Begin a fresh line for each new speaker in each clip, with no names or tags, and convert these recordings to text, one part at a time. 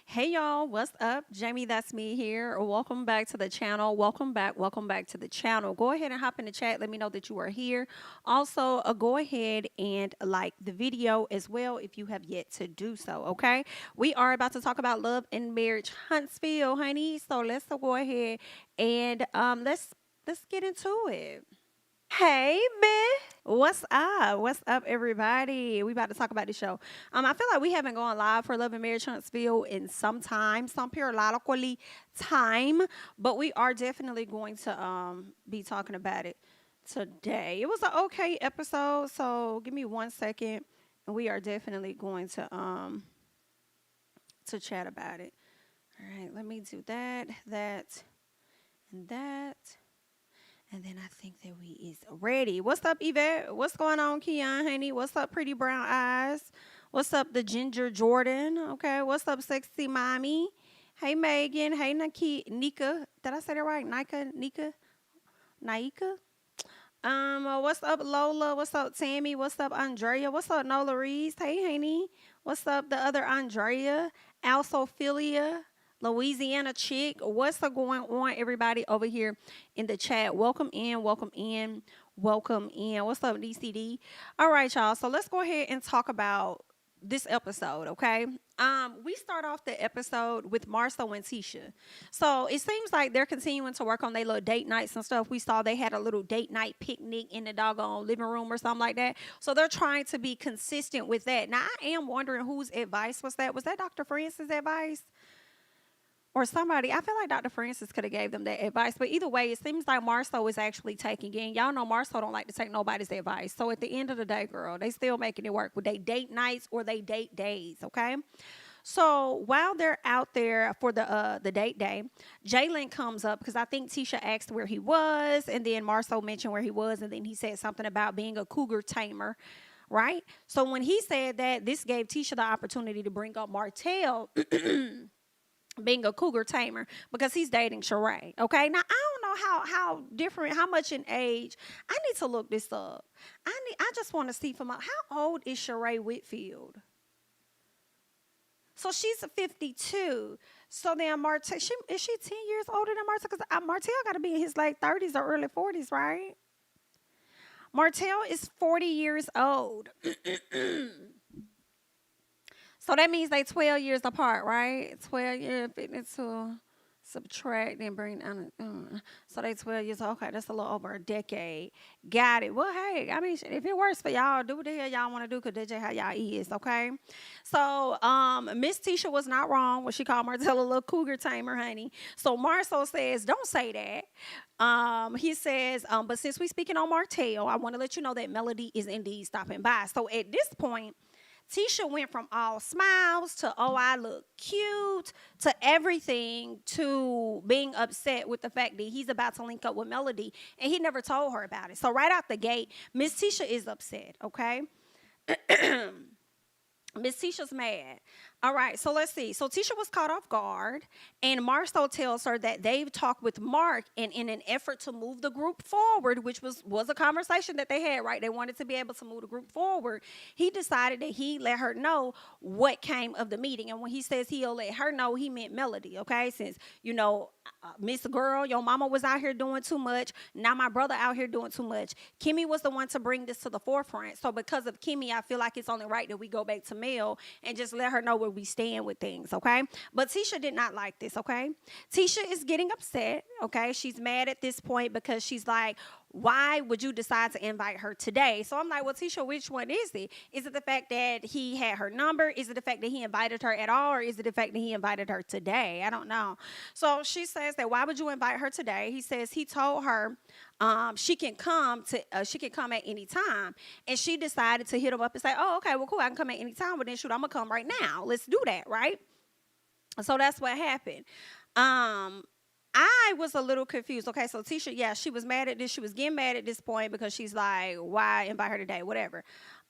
Hey y'all, what's up? Jamie, that's me here. Welcome back to the channel. Welcome back to the channel. Go ahead and hop in the chat. Let me know that you are here. Also, go ahead and like the video as well if you have yet to do so. Okay, we are about to talk about love and marriage, Huntsville, honey. So let's go ahead and let's get into it. Hey, man. What's up? What's up, everybody? We about to talk about the show. I feel like we haven't gone live for Love and Marriage Huntsville in some time, some periodically time, but we are definitely going to be talking about it today. It was an okay episode, so give me 1 second, and we are definitely going to chat about it. All right, let me do that, and that. And then I think that we is ready. What's up, Yvette? What's going on, Keon, honey? What's up, pretty brown eyes? What's up, the ginger Jordan? Okay. What's up, sexy mommy? Hey, Megan. Hey, Nika. Did I say that right? Naika? What's up, Lola? What's up, Tammy? What's up, Andrea? What's up, Nola Reese? Hey, honey. What's up, the other Andrea? Alsophilia? Louisiana chick. What's going on, everybody over here in the chat? Welcome in, welcome in, welcome in. What's up, DCD? All right, y'all. So let's go ahead and talk about this episode, okay? We start off the episode with Marsau and Tisha. So it seems like they're continuing to work on their little date nights and stuff. We saw they had a little date night picnic in the doggone living room or something like that. So they're trying to be consistent with that. Now, I am wondering whose advice was that? Was that Dr. Francis' advice? Or somebody, I feel like Dr. Francis could have gave them that advice, but either way, it seems like Marsau is actually taking in. Y'all know Marsau don't like to take nobody's advice. So at the end of the day, girl, they still making it work with they date nights or they date days, okay? So while they're out there for the date day, Jalen comes up because I think Tisha asked where he was, and then Marsau mentioned where he was, and then he said something about being a cougar tamer, right? So when he said that, this gave Tisha the opportunity to bring up Martell being a cougar tamer because he's dating Sheree. Okay, now I don't know how different, how much in age. I need to look this up. I just want to see from how old is Sheree Whitfield? So she's 52. So then Martell, is she 10 years older than Martell? Because Martell got to be in his late 30s or early 40s, right? Martell is 40 years old. So that means they 12 years apart, right? 12 years, fitness to subtract and bring down. So they 12 years. Okay, that's a little over a decade. Got it. Well, hey, I mean, if it works for y'all, do what the hell y'all want to do because that's just how y'all is, okay? So Miss Tisha was not wrong when she called Martell a little cougar tamer, honey. So Marsau says, don't say that. He says, but since we speaking on Martell, I want to let you know that Melody is indeed stopping by. So at this point, Tisha went from all smiles to, oh, I look cute, to everything, to being upset with the fact that he's about to link up with Melody, and he never told her about it. So right out the gate, Miss Tisha is upset, okay? Miss Tisha's mad. All right, so let's see. So Tisha was caught off guard, and Marsau tells her that they've talked with Mark, and in an effort to move the group forward, which was a conversation that they had, right? They wanted to be able to move the group forward. He decided that he let her know what came of the meeting, and when he says he'll let her know, he meant Melody, okay? Since, Miss Girl, your mama was out here doing too much. Now my brother out here doing too much. Kimmy was the one to bring this to the forefront. So because of Kimmy, I feel like it's only right that we go back to Mel and just let her know where we stand with things, okay? But Tisha did not like this, okay? Tisha is getting upset, okay? She's mad at this point because she's like, why would you decide to invite her today? So I'm like, well, Tisha, which one is it? Is it the fact that he had her number? Is it the fact that he invited her at all? Or is it the fact that he invited her today? I don't know. So she says that, why would you invite her today? He says he told her she can come at any time. And she decided to hit him up and say, oh, okay, well, cool, I can come at any time. But then shoot, I'm going to come right now. Let's do that, right? So that's what happened. I was a little confused. Okay, so Tisha, yeah, she was mad at this. She was getting mad at this point because she's like, why invite her today? Whatever.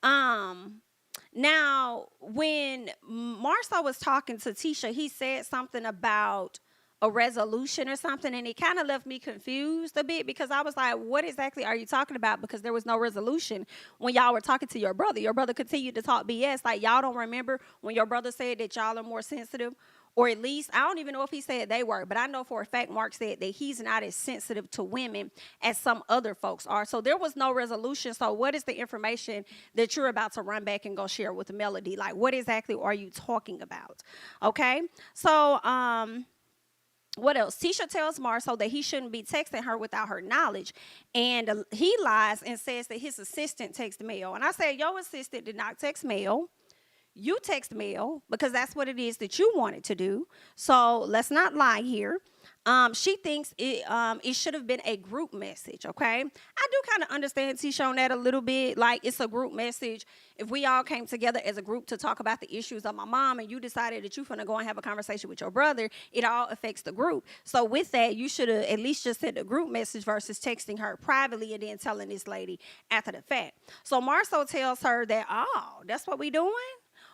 Now, when Marsau was talking to Tisha, he said something about a resolution or something, and it kind of left me confused a bit because I was like, what exactly are you talking about? Because there was no resolution when y'all were talking to your brother. Your brother continued to talk BS. Like, y'all don't remember when your brother said that y'all are more sensitive or at least I don't even know if he said they were, but I know for a fact Mark said that he's not as sensitive to women as some other folks are. So there was no resolution. So what is the information that you're about to run back and go share with Melody? Like, what exactly are you talking about? Okay. So what else? Tisha tells Marsau that he shouldn't be texting her without her knowledge. And he lies and says that his assistant texted Mel. And I said, your assistant did not text Mel. You text Mel because that's what it is that you wanted to do. So let's not lie here. She thinks it should have been a group message, okay? I do kind of understand Tisha on that a little bit. Like, it's a group message. If we all came together as a group to talk about the issues of my mom and you decided that you're going to go and have a conversation with your brother, it all affects the group. So with that, you should have at least just sent a group message versus texting her privately and then telling this lady after the fact. So Marsau tells her that, oh, that's what we doing?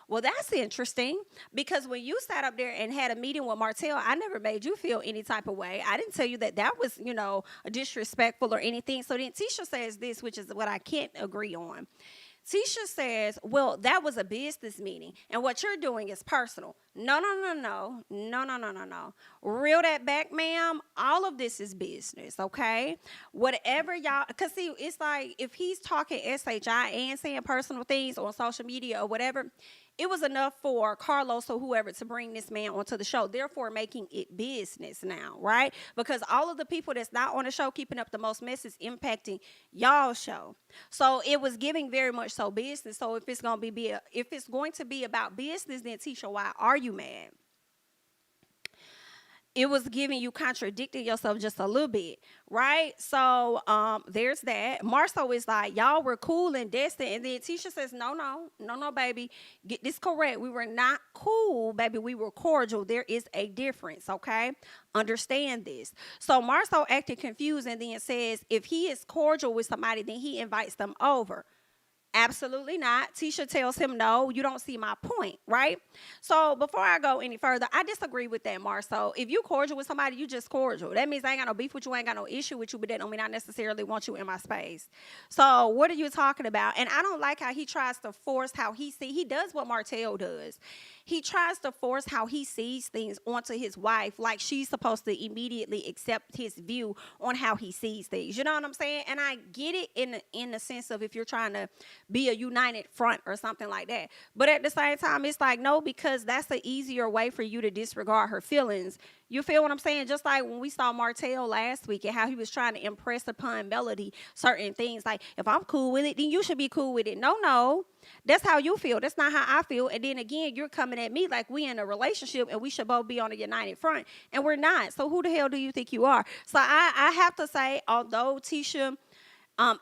Well, that's interesting because when you sat up there and had a meeting with Martell, I never made you feel any type of way. I didn't tell you that that was, disrespectful or anything. So then Tisha says this, which is what I can't agree on. Tisha says, well, that was a business meeting, and what you're doing is personal. No. Reel that back, ma'am. All of this is business, okay? Whatever y'all, because see, it's like if he's talking SHI and saying personal things on social media or whatever, it was enough for Carlos or whoever to bring this man onto the show, therefore making it business now, right? Because all of the people that's not on the show keeping up the most mess is impacting y'all's show. So it was giving very much so business. So if it's going to be about business, then Tisha, why are you mad? It was giving you contradicting yourself just a little bit, right? So there's that. Marsau is like, y'all were cool and destined. And then Tisha says, no, baby. Get this correct. We were not cool, baby. We were cordial. There is a difference, okay? Understand this. So Marsau acted confused and then says, if he is cordial with somebody, then he invites them over. Absolutely not. Tisha tells him, no, you don't see my point, right? So before I go any further, I disagree with that, Marsau. If you cordial with somebody, you just cordial. That means I ain't got no beef with you, I ain't got no issue with you, but that don't mean I necessarily want you in my space. So what are you talking about? And I don't like how he tries to force how he does what Martell does. He tries to force how he sees things onto his wife, like she's supposed to immediately accept his view on how he sees things. You know what I'm saying? And I get it in the sense of if you're trying to be a united front or something like that. But at the same time, it's like, no, because that's the easier way for you to disregard her feelings. You feel what I'm saying? Just like when we saw Martell last week and how he was trying to impress upon Melody certain things. Like, if I'm cool with it, then you should be cool with it. No. That's how you feel. That's not how I feel. And then again, you're coming at me like we in a relationship and we should both be on a united front. And we're not. So who the hell do you think you are? So I have to say, although Tisha,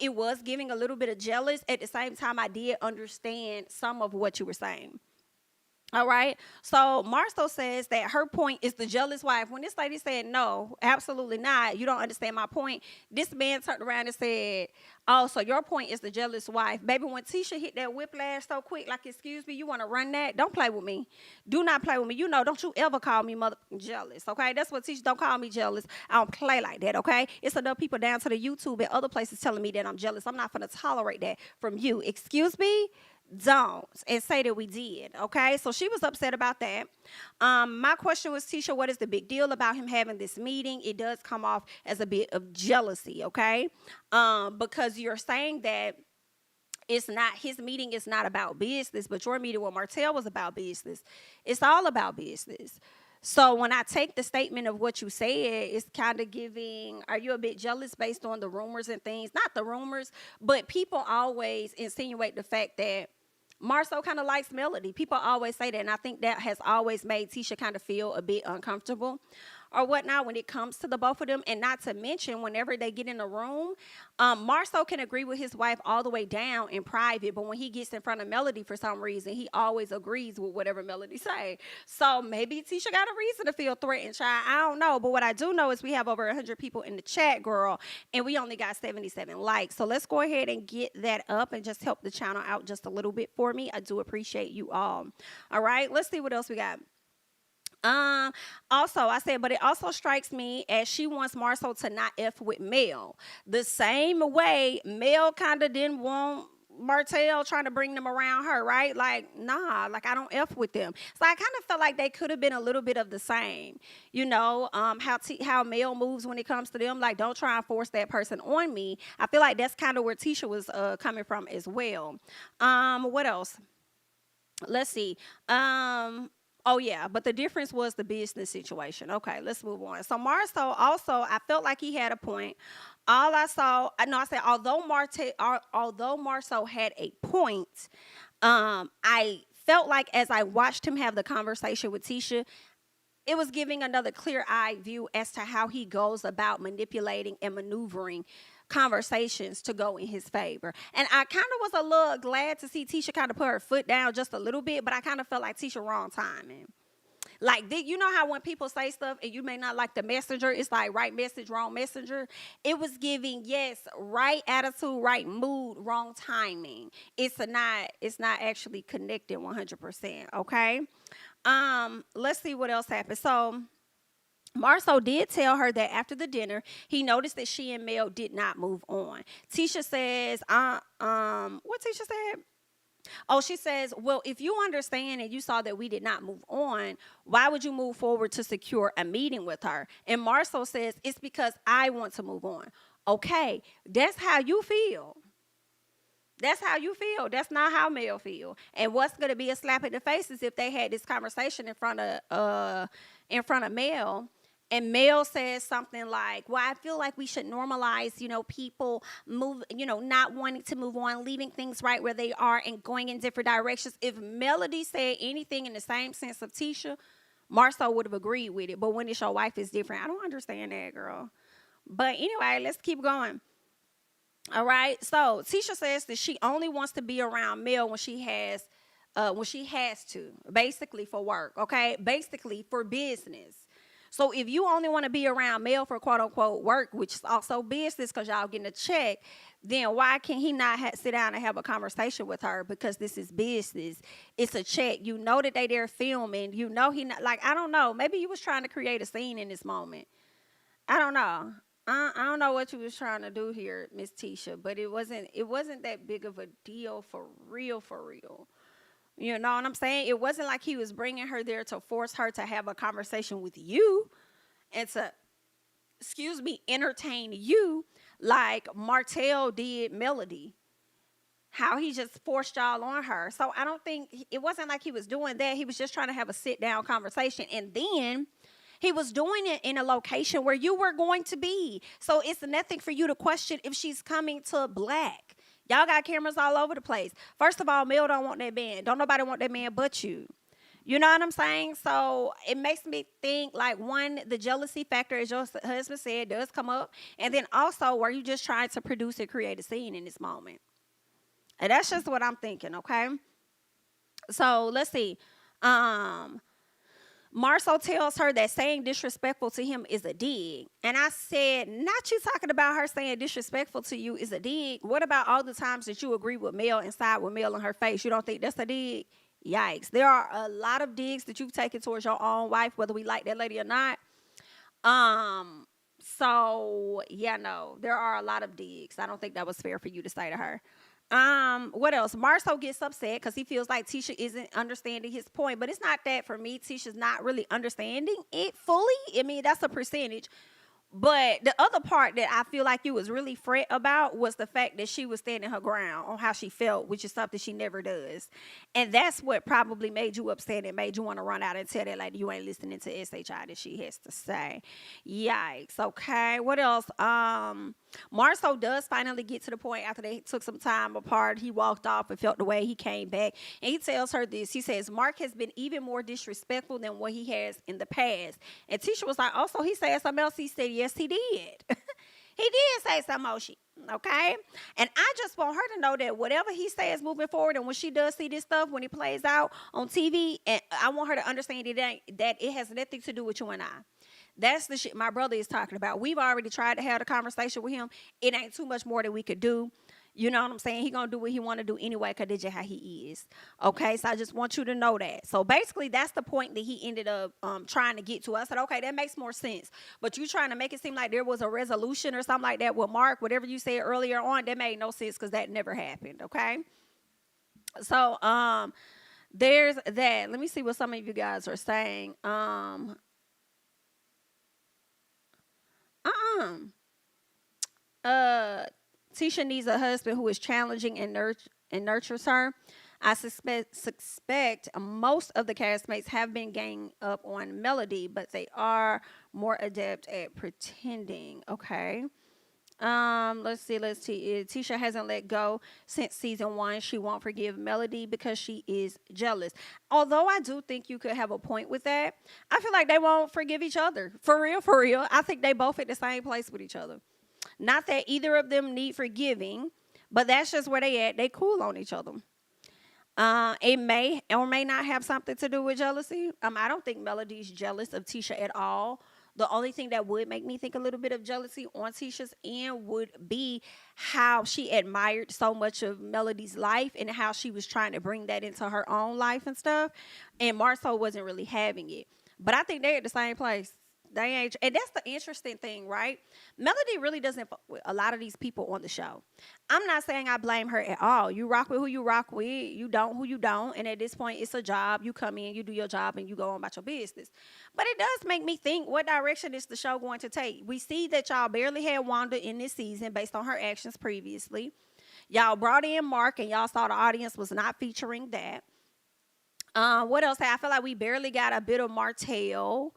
it was giving a little bit of jealous, at the same time, I did understand some of what you were saying. All right. So Marsau says that her point is the jealous wife. When this lady said, no, absolutely not, you don't understand my point, this man turned around and said, oh, so your point is the jealous wife. Baby, when Tisha hit that whiplash so quick, like, excuse me, you want to run that? Don't play with me. Do not play with me. Don't you ever call me jealous, okay? That's what Tisha, don't call me jealous. I don't play like that, okay? It's enough people down to the YouTube and other places telling me that I'm jealous. I'm not going to tolerate that from you. Excuse me? Don't. And say that we did, okay? So she was upset about that. My question was, Tisha, what is the big deal about him having this meeting? It does come off as a bit of jealousy, okay? Because you're saying that his meeting is not about business, but your meeting with Martell was about business. It's all about business. So when I take the statement of what you said, it's kind of giving, are you a bit jealous based on the rumors and things? Not the rumors, but people always insinuate the fact that Marsau kind of likes Melody. People always say that, and I think that has always made Tisha kind of feel a bit uncomfortable or whatnot when it comes to the both of them. And not to mention, whenever they get in a room, Marsau can agree with his wife all the way down in private, but when he gets in front of Melody for some reason, he always agrees with whatever Melody say. So maybe Tisha got a reason to feel threatened, child. I don't know, but what I do know is we have over 100 people in the chat, girl, and we only got 77 likes. So let's go ahead and get that up and just help the channel out just a little bit for me. I do appreciate you all. All right, let's see what else we got. Also, I said, but it also strikes me as she wants Marsau to not F with Mel. The same way Mel kind of didn't want Martell trying to bring them around her, right? Like, nah, like I don't F with them. So I kind of felt like they could have been a little bit of the same, how Mel moves when it comes to them. Like, don't try and force that person on me. I feel like that's kind of where Tisha was coming from as well. What else? Let's see. Oh yeah, but the difference was the business situation. Okay, let's move on. So Marsau also, I felt like he had a point. All I saw, no, I said although Marsau had a point, I felt like as I watched him have the conversation with Tisha, it was giving another clear-eyed view as to how he goes about manipulating and maneuvering conversations to go in his favor. And I kind of was a little glad to see Tisha kind of put her foot down just a little bit, but I kind of felt like Tisha wrong timing. Like, you know how when people say stuff and you may not like the messenger, it's like right message, wrong messenger. It was giving, yes, right attitude, right mood, wrong timing. It's not actually connected 100%, okay? Let's see what else happened. So Marsau did tell her that after the dinner, he noticed that she and Mel did not move on. Tisha says, what Tisha said? Oh, she says, well, if you understand and you saw that we did not move on, why would you move forward to secure a meeting with her? And Marsau says, it's because I want to move on. Okay, that's how you feel. That's how you feel. That's not how Mel feel. And what's going to be a slap in the face is if they had this conversation in front of Mel, and Mel says something like, well, I feel like we should normalize, people move, not wanting to move on, leaving things right where they are and going in different directions. If Melody said anything in the same sense of Tisha, Marsau would have agreed with it. But when it's your wife, it's different. I don't understand that, girl. But anyway, let's keep going. All right. So Tisha says that she only wants to be around Mel when she has to, basically for work. Okay. Basically for business. So if you only want to be around Mel for quote unquote work, which is also business because y'all getting a check, then why can he not sit down and have a conversation with her? Because this is business. It's a check. You know that they there filming. You know he not, like, I don't know. Maybe you was trying to create a scene in this moment. I don't know. I don't know what you was trying to do here, Miss Tisha, but it wasn't that big of a deal for real, for real. You know what I'm saying? It wasn't like he was bringing her there to force her to have a conversation with you and to, entertain you like Martell did Melody. How he just forced y'all on her. So I don't think, it wasn't like he was doing that. He was just trying to have a sit-down conversation. And then he was doing it in a location where you were going to be. So it's nothing for you to question if she's coming to Black. Y'all got cameras all over the place. First of all, Mel don't want that man. Don't nobody want that man but you. You know what I'm saying? So it makes me think, like, one, the jealousy factor, as your husband said, does come up. And then also, were you just trying to produce and create a scene in this moment? And that's just what I'm thinking, okay? So let's see. Marsau tells her that saying disrespectful to him is a dig. And I said, not you talking about her saying disrespectful to you is a dig. What about all the times that you agree with Mel and side with Mel in her face? You don't think that's a dig? Yikes. There are a lot of digs that you've taken towards your own wife, whether we like that lady or not. So, yeah, no, there are a lot of digs. I don't think that was fair for you to say to her. What else? Marsau gets upset because he feels like Tisha isn't understanding his point, but it's not that for me. Tisha's not really understanding it fully. I mean, that's a percentage. But the other part that I feel like you was really fret about was the fact that she was standing her ground on how she felt, which is something she never does. And that's what probably made you upset and made you want to run out and tell that lady you ain't listening to SHI that she has to say. Yikes. Okay. What else? Marsau does finally get to the point after they took some time apart. He walked off and felt the way. He came back. And he tells her this. He says, Mark has been even more disrespectful than what he has in the past. And Tisha was like, oh, so he said something else? He said, yes, he did. He did say some more shit, okay? And I just want her to know that whatever he says moving forward, and when she does see this stuff, when it plays out on TV, and I want her to understand that it has nothing to do with you and I. That's the shit my brother is talking about. We've already tried to have a conversation with him. It ain't too much more that we could do. You know what I'm saying? He gonna do what he want to do anyway because that's just how he is. Okay, so I just want you to know that. So basically, that's the point that he ended up trying to get to. I said, okay, that makes more sense. But you trying to make it seem like there was a resolution or something like that with Mark, whatever you said earlier on, that made no sense because that never happened. Okay, so there's that. Let me see what some of you guys are saying. Uh-uh. uh Tisha needs a husband who is challenging and nurtures her. I suspect most of the castmates have been gang up on Melody, but they are more adept at pretending. Okay. Let's see. Tisha hasn't let go since season 1. She won't forgive Melody because she is jealous. Although I do think you could have a point with that. I feel like they won't forgive each other. For real, for real. I think they both at the same place with each other. Not that either of them need forgiving, but that's just where they at. They cool on each other. It may or may not have something to do with jealousy. I don't think Melody's jealous of Tisha at all. The only thing that would make me think a little bit of jealousy on Tisha's end would be how she admired so much of Melody's life and how she was trying to bring that into her own life and stuff. And Marsau wasn't really having it. But I think they're at the same place. They ain't, and that's the interesting thing, right? Melody really doesn't fuck with a lot of these people on the show. I'm not saying I blame her at all. You rock with who you rock with. You don't who you don't. And at this point, it's a job. You come in, you do your job, and you go on about your business. But it does make me think, what direction is the show going to take? We see that y'all barely had Wanda in this season based on her actions previously. Y'all brought in Mark, and y'all saw the audience was not featuring that. What else? I feel like we barely got a bit of Martell.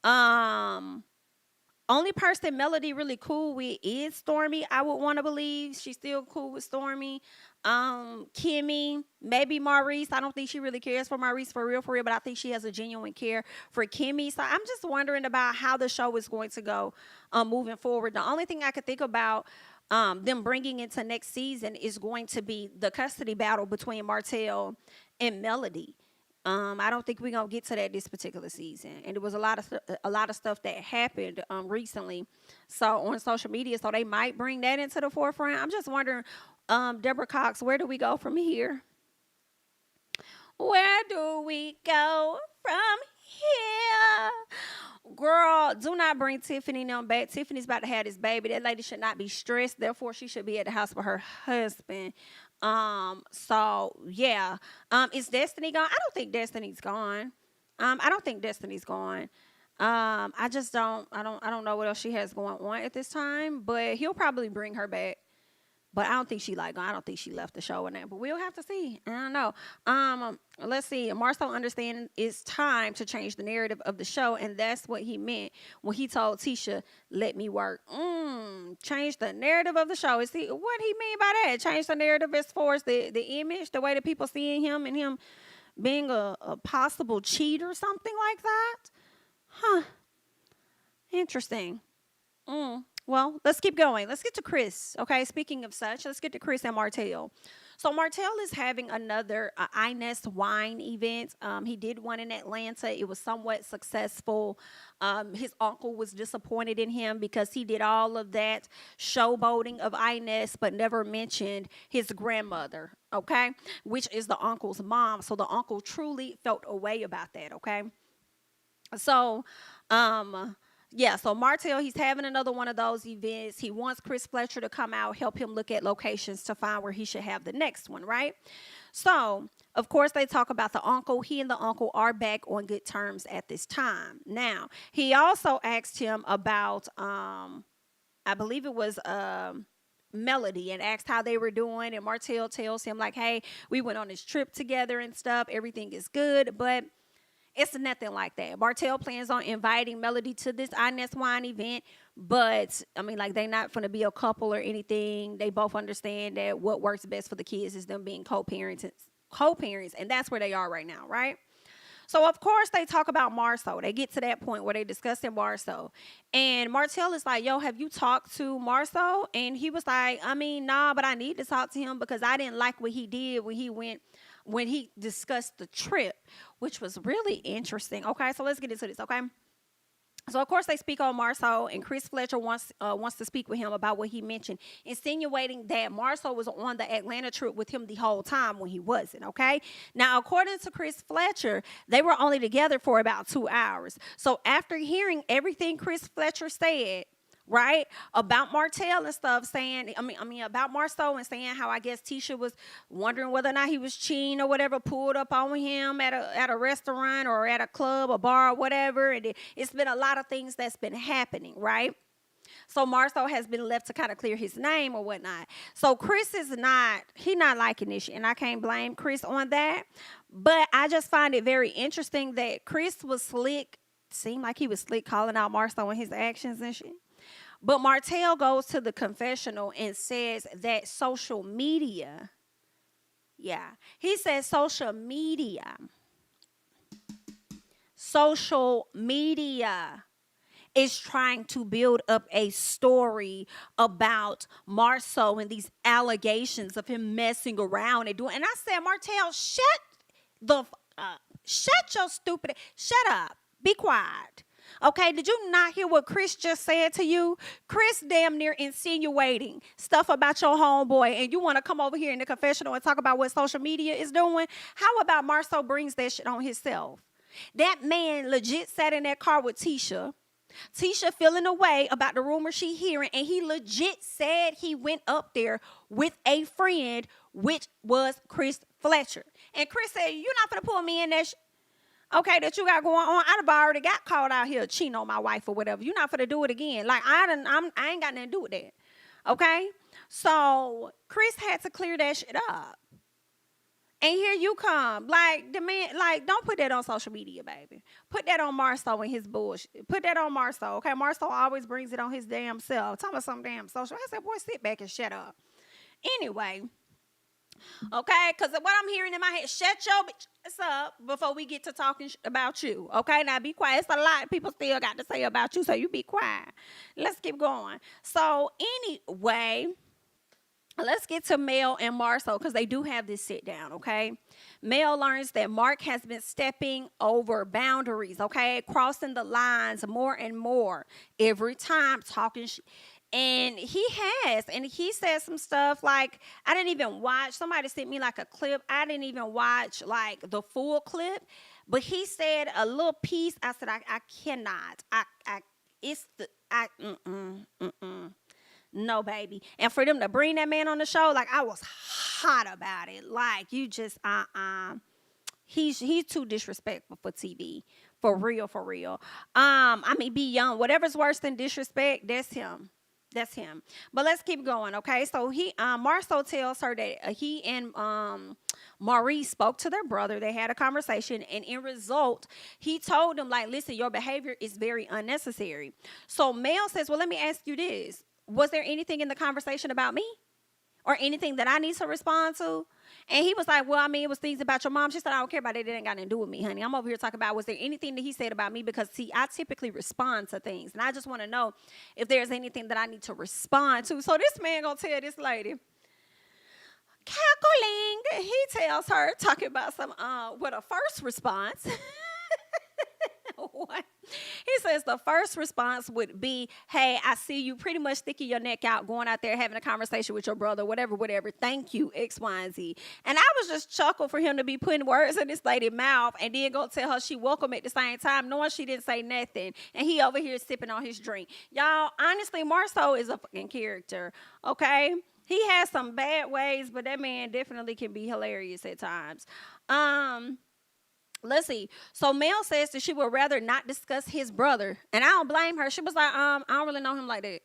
Um, Only person Melody really cool with is Stormy. I would want to believe she's still cool with Stormy. Kimmy, maybe Maurice. I don't think she really cares for Maurice for real, but I think she has a genuine care for Kimmy. So I'm just wondering about how the show is going to go moving forward. The only thing I could think about them bringing into next season is going to be the custody battle between Martell and Melody. I don't think we're gonna get to that this particular season, and there was a lot of stuff that happened recently, so on social media. So they might bring that into the forefront. I'm just wondering, Deborah Cox, where do we go from here? Where do we go from here? Girl, do not bring Tiffany them back. Tiffany's about to have this baby. That lady should not be stressed. Therefore, she should be at the house with her husband. So yeah. Is Destiny gone? I don't think Destiny's gone. I don't think Destiny's gone. I don't know what else she has going on at this time, but he'll probably bring her back. But I don't think she like gone. I don't think she left the show or that. But we'll have to see. I don't know. Let's see. Marsau understand it's time to change the narrative of the show, and that's what he meant when he told Tisha, "Let me work." Change the narrative of the show. Is he what he mean by that? Change the narrative as far as the image, the way that people seeing him and him being a possible cheat or something like that. Huh. Interesting. Well, let's keep going. Let's get to Chris. Okay, speaking of such, let's get to Chris and Martell. So Martell is having another Inez wine event. He did one in Atlanta. It was somewhat successful. His uncle was disappointed in him because he did all of that showboating of Inez, but never mentioned his grandmother, okay, which is the uncle's mom. So the uncle truly felt a way about that, okay? So, yeah, so Martell, he's having another one of those events. He wants Chris Fletcher to come out, help him look at locations to find where he should have the next one, right? So, of course, they talk about the uncle. He and the uncle are back on good terms at this time. Now, he also asked him about, I believe it was Melody, and asked how they were doing. And Martell tells him, like, hey, we went on this trip together and stuff. Everything is good, but it's nothing like that. Martell plans on inviting Melody to this Inez Wine event, but I mean, like, they're not going to be a couple or anything. They both understand that what works best for the kids is them being co-parents, and that's where they are right now, right? So, of course, they talk about Marsau. They get to that point where they discussing Marsau. And Martell is like, yo, have you talked to Marsau? And he was like, I mean, nah, but I need to talk to him because I didn't like what he did when he discussed the trip, which was really interesting. Okay, so let's get into this, okay? So of course they speak on Marsau, and Chris Fletcher wants to speak with him about what he mentioned, insinuating that Marsau was on the Atlanta trip with him the whole time when he wasn't. Okay, now according to Chris Fletcher, they were only together for about 2 hours. So after hearing everything Chris Fletcher said, right, about Martell and stuff, saying, I mean about Marsau, and saying how I guess Tisha was wondering whether or not he was cheating or whatever, pulled up on him at a restaurant or at a club or bar or whatever, and it's been a lot of things that's been happening, right? So Marsau has been left to kind of clear his name or whatnot. So Chris is not, he not liking this shit, and I can't blame Chris on that. But I just find it very interesting that Chris was slick, seemed like he was slick calling out Marsau and his actions and shit. But Martell goes to the confessional and says that he says social media is trying to build up a story about Marsau and these allegations of him messing around and doing. And I said, Martell, shut your stupid, shut up, be quiet. Okay, did you not hear what Chris just said to you? Chris damn near insinuating stuff about your homeboy, and you want to come over here in the confessional and talk about what social media is doing? How about Marsau brings that shit on himself? That man legit sat in that car with Tisha. Tisha feeling away about the rumor she hearing, and he legit said he went up there with a friend, which was Chris Fletcher. And Chris said, "You're not gonna pull me in that okay, that you got going on. I'd have already got caught out here cheating on my wife or whatever. You're not finna do it again. Like, I ain't got nothing to do with that. Okay? So Chris had to clear that shit up. And here you come. Like, the man, like, don't put that on social media, baby. Put that on Marsau and his bullshit. Put that on Marsau. Okay? Marsau always brings it on his damn self. Talking about some damn social. I said, boy, sit back and shut up. Anyway. Okay, because what I'm hearing in my head, shut your bitch up before we get to talking about you. Okay, now be quiet. It's a lot people still got to say about you, so you be quiet. Let's keep going. So anyway, let's get to Mel and Marsau, because they do have this sit down. Okay, Mel learns that Mark has been stepping over boundaries. Okay, crossing the lines more and more every time, talking and he has, and he said some stuff like, I didn't even watch, somebody sent me like a clip. I didn't even watch like the full clip, but he said a little piece. I said, I cannot. No, baby. And for them to bring that man on the show, like, I was hot about it. Like, you just, he's too disrespectful for TV. For real, for real. I mean, be young. Whatever's worse than disrespect, that's him. That's him. But let's keep going, okay? So Marsau tells her that he and Maurice spoke to their brother. They had a conversation, and in result, he told them, like, listen, your behavior is very unnecessary. So Mel says, well, let me ask you this. Was there anything in the conversation about me? Or anything that I need to respond to? And he was like, well, I mean, it was things about your mom. She said, I don't care about it. It ain't got nothing to do with me, honey. I'm over here talking about, was there anything that he said about me? Because, see, I typically respond to things. And I just want to know if there's anything that I need to respond to. So this man going to tell this lady, cackling. He tells her, talking about some, what a first response. What? He says the first response would be, hey, I see you pretty much sticking your neck out, going out there having a conversation with your brother, whatever. Thank you, X, Y, and Z. And I was just chuckled for him to be putting words in this lady's mouth and then go tell her she welcome at the same time, knowing she didn't say nothing. And he over here sipping on his drink. Y'all, honestly, Marsau is a fucking character, okay? He has some bad ways, but that man definitely can be hilarious at times. Let's see. So Mel says that she would rather not discuss his brother. And I don't blame her. She was like, I don't really know him like that.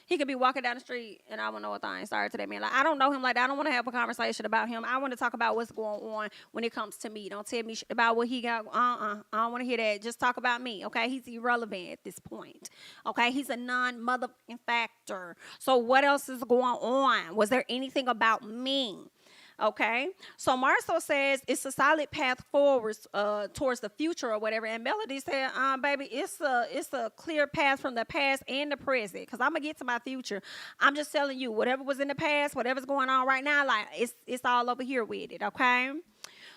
He could be walking down the street and I won't know a thing. Sorry to that man. Like, I don't know him like that. I don't want to have a conversation about him. I want to talk about what's going on when it comes to me. Don't tell me about what he got. I don't want to hear that. Just talk about me. Okay. He's irrelevant at this point. Okay. He's a non-motherfucking factor. So what else is going on? Was there anything about me? Okay, so Marsau says it's a solid path forward towards the future or whatever. And Melody said, baby, it's a clear path from the past and the present. Because I'm going to get to my future. I'm just telling you, whatever was in the past, whatever's going on right now, like it's all over here with it, okay?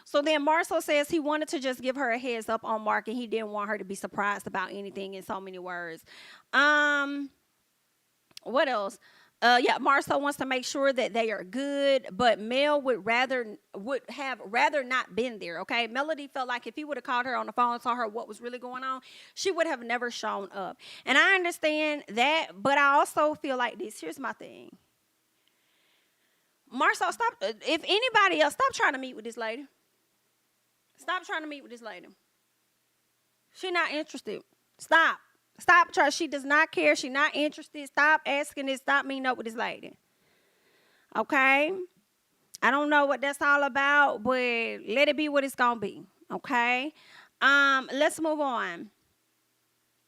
So then Marsau says he wanted to just give her a heads up on Mark, and he didn't want her to be surprised about anything in so many words. What else? Yeah, Marsau wants to make sure that they are good, but Mel would have rather not been there. Okay, Melody felt like if he would have called her on the phone and told her what was really going on, she would have never shown up. And I understand that, but I also feel like this. Here's my thing. Marsau, stop. If anybody else, stop trying to meet with this lady. Stop trying to meet with this lady. She's not interested. Stop. Stop trying. She does not care. She's not interested. Stop asking this. Stop meeting up with this lady. Okay? I don't know what that's all about, but let it be what it's going to be. Okay? Let's move on.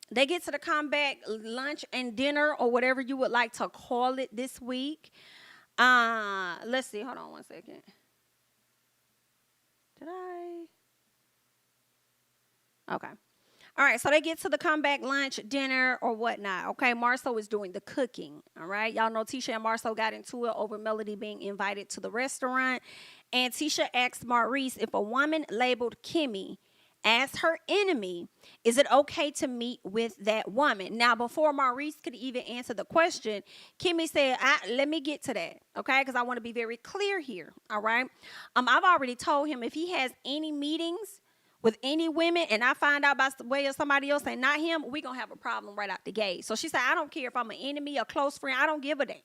They get to the comeback lunch and dinner, or whatever you would like to call it this week. Let's see. Hold on one second. Did I? Okay. All right, so they get to the comeback lunch, dinner, or whatnot. Okay, Marsau is doing the cooking. All right, y'all know Tisha and Marsau got into it over Melody being invited to the restaurant. And Tisha asked Maurice if a woman labeled Kimmy as her enemy, is it okay to meet with that woman? Now, before Maurice could even answer the question, Kimmy said, let me get to that, okay? Because I want to be very clear here, all right? I've already told him if he has any meetings with any women and I find out by the way of somebody else and not him, we're going to have a problem right out the gate. So she said, I don't care if I'm an enemy, a close friend. I don't give a damn.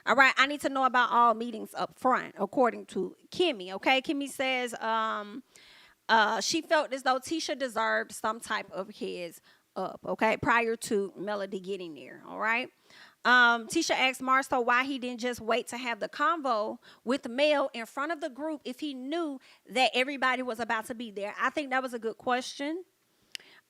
All right, I need to know about all meetings up front, according to Kimmy, okay? Kimmy says she felt as though Tisha deserved some type of heads up, okay, prior to Melody getting there, all right? Tisha asked Marsau why he didn't just wait to have the convo with Mel in front of the group if he knew that everybody was about to be there. I think that was a good question.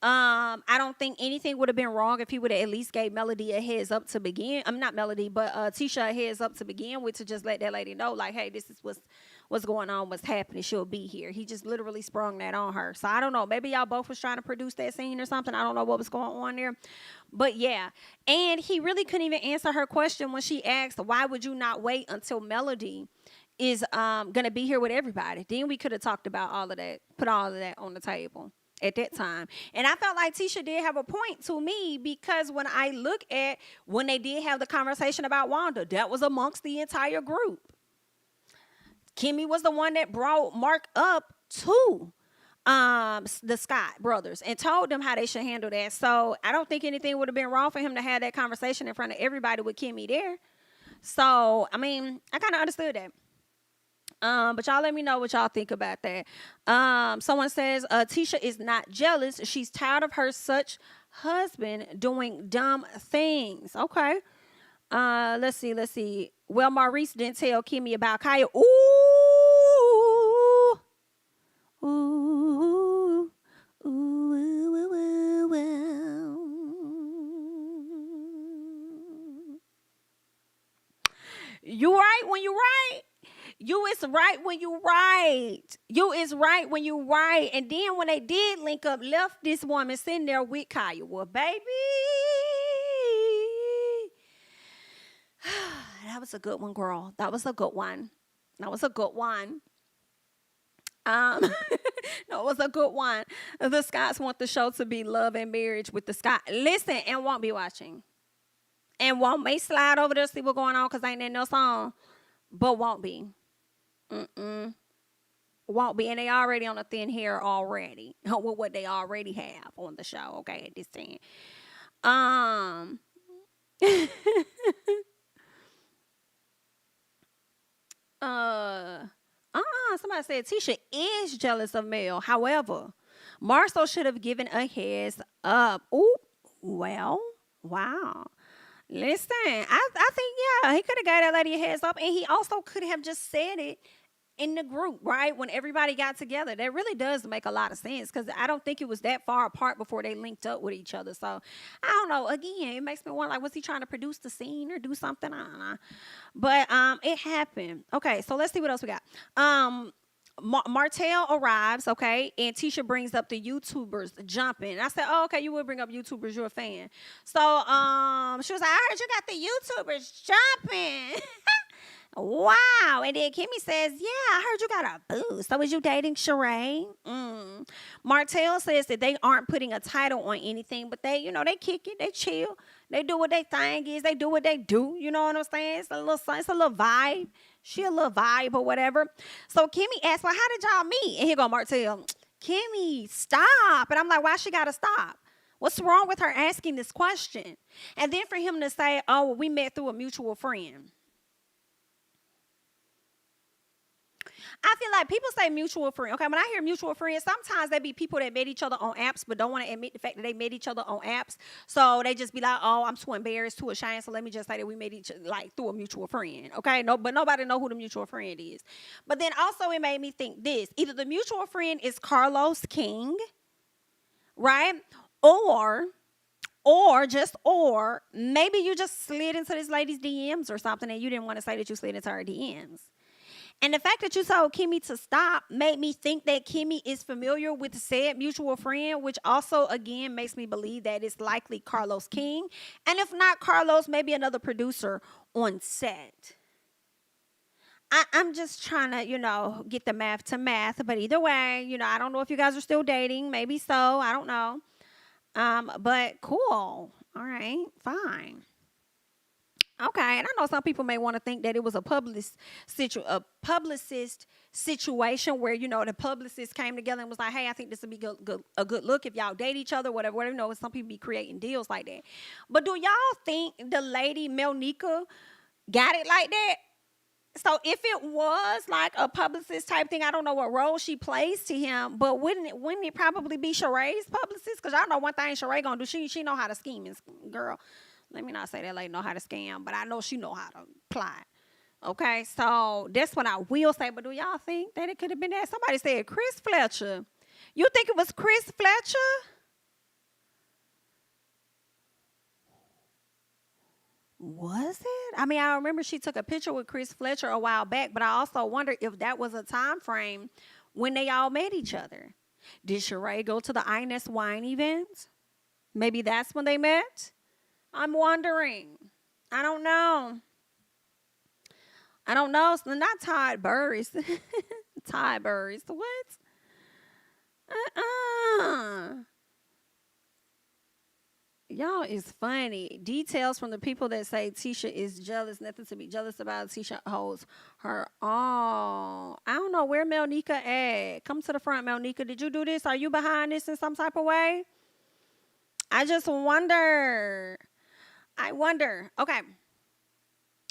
I don't think anything would have been wrong if he would have at least gave Melody a heads up to begin. Not Melody, but Tisha a heads up to begin with, to just let that lady know, like, hey, this is what's going on, what's happening. She'll be here. He just literally sprung that on her. So I don't know. Maybe y'all both was trying to produce that scene or something. I don't know what was going on there. But yeah. And he really couldn't even answer her question when she asked, why would you not wait until Melody is going to be here with everybody? Then we could have talked about all of that, put all of that on the table at that time. And I felt like Tisha did have a point to me, because when I look at when they did have the conversation about Wanda, that was amongst the entire group. Kimmy was the one that brought Mark up to the Scott brothers and told them how they should handle that. So I don't think anything would have been wrong for him to have that conversation in front of everybody with Kimmy there. So, I mean, I kind of understood that. But y'all let me know what y'all think about that. Someone says, Tisha is not jealous. She's tired of her such husband doing dumb things. Okay. Let's see. Well, Maurice didn't tell Kimmy about Kaya. Ooh. You right when you right. You is right when you right. You is right when you right. And then when they did link up, left this woman sitting there with Kaya. Well, baby, that was a good one, girl. That was a good one. That was a good one. No, it was a good one. The Scotts want the show to be love and marriage with the Scott. Listen, and won't be watching. And may slide over there, see what's going on, because ain't there no song. But won't be. Won't be. And they already on a thin hair already. With what they already have on the show, okay, at this time. Somebody said Tisha is jealous of Mel. However, Marsau should have given a heads up. Ooh, well, wow. Listen, I think, yeah, he could have got that lady a heads up, and he also could have just said it in the group, right, when everybody got together. That really does make a lot of sense, because I don't think it was that far apart before they linked up with each other. So, I don't know. Again, it makes me wonder, like, was he trying to produce the scene or do something? I don't know. But it happened. Okay, so let's see what else we got. Martell arrives, okay, and Tisha brings up the YouTubers jumping. And I said, oh, okay, you would bring up YouTubers, you're a fan. So she was like, I heard you got the YouTubers jumping. Wow. And then Kimmy says, yeah, I heard you got a boo. So is you dating Sheree? Martell says that they aren't putting a title on anything, but they, they kick it, they chill. They do what they thing is. They do what they do. You know what I'm saying? It's a little vibe. She a little vibe or whatever. So Kimmy asked, well, how did y'all meet? And here go Martell. Kimmy, stop. And I'm like, why she got to stop? What's wrong with her asking this question? And then for him to say, oh, well, we met through a mutual friend. I feel like people say mutual friend. Okay, when I hear mutual friends, sometimes they be people that met each other on apps but don't want to admit the fact that they met each other on apps. So they just be like, oh, I'm too embarrassed, too ashamed, so let me just say that we met each other like through a mutual friend. Okay, no, but nobody know who the mutual friend is. But then also it made me think this. Either the mutual friend is Carlos King, right? Or maybe you just slid into this lady's DMs or something and you didn't want to say that you slid into her DMs. And the fact that you told Kimmy to stop made me think that Kimmy is familiar with the said mutual friend, which also, again, makes me believe that it's likely Carlos King. And if not Carlos, maybe another producer on set. I'm just trying to, get the math to math. But either way, I don't know if you guys are still dating. Maybe so. I don't know. But cool. All right. Fine. Okay, and I know some people may want to think that it was a publicist situation where the publicist came together and was like, "Hey, I think this would be a good look if y'all date each other, whatever." Some people be creating deals like that. But do y'all think the lady Melnika got it like that? So if it was like a publicist type thing, I don't know what role she plays to him, but wouldn't it probably be Sheree's publicist? Because y'all know one thing Sheree gonna do. She know how to scheme, girl. Let me not say that lady know how to scam, but I know she know how to plot. Okay, so that's what I will say. But do y'all think that it could have been that? Somebody said Chris Fletcher. You think it was Chris Fletcher? Was it? I mean, I remember she took a picture with Chris Fletcher a while back, but I also wonder if that was a time frame when they all met each other. Did Sheree go to the Ines wine event? Maybe that's when they met? I'm wondering. I don't know. So not Todd Burris. Todd Burris. What? Y'all is funny. Details from the people that say Tisha is jealous. Nothing to be jealous about. Tisha holds her all. I don't know where Melnika at. Come to the front, Melnika. Did you do this? Are you behind this in some type of way? I just wonder. Okay.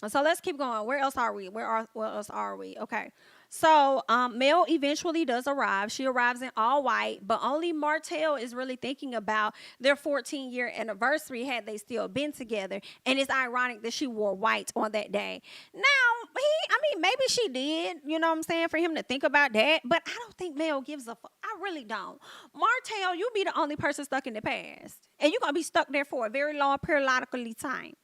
So let's keep going. Where else are we? Where else are we? Okay. So Mel eventually does arrive. She arrives in all white, but only Martell is really thinking about their 14-year anniversary had they still been together. And it's ironic that she wore white on that day. Now, maybe she did, you know what I'm saying, for him to think about that. But I don't think Mel gives a fuck. I really don't. Martell, you be the only person stuck in the past. And you're going to be stuck there for a very long periodically time.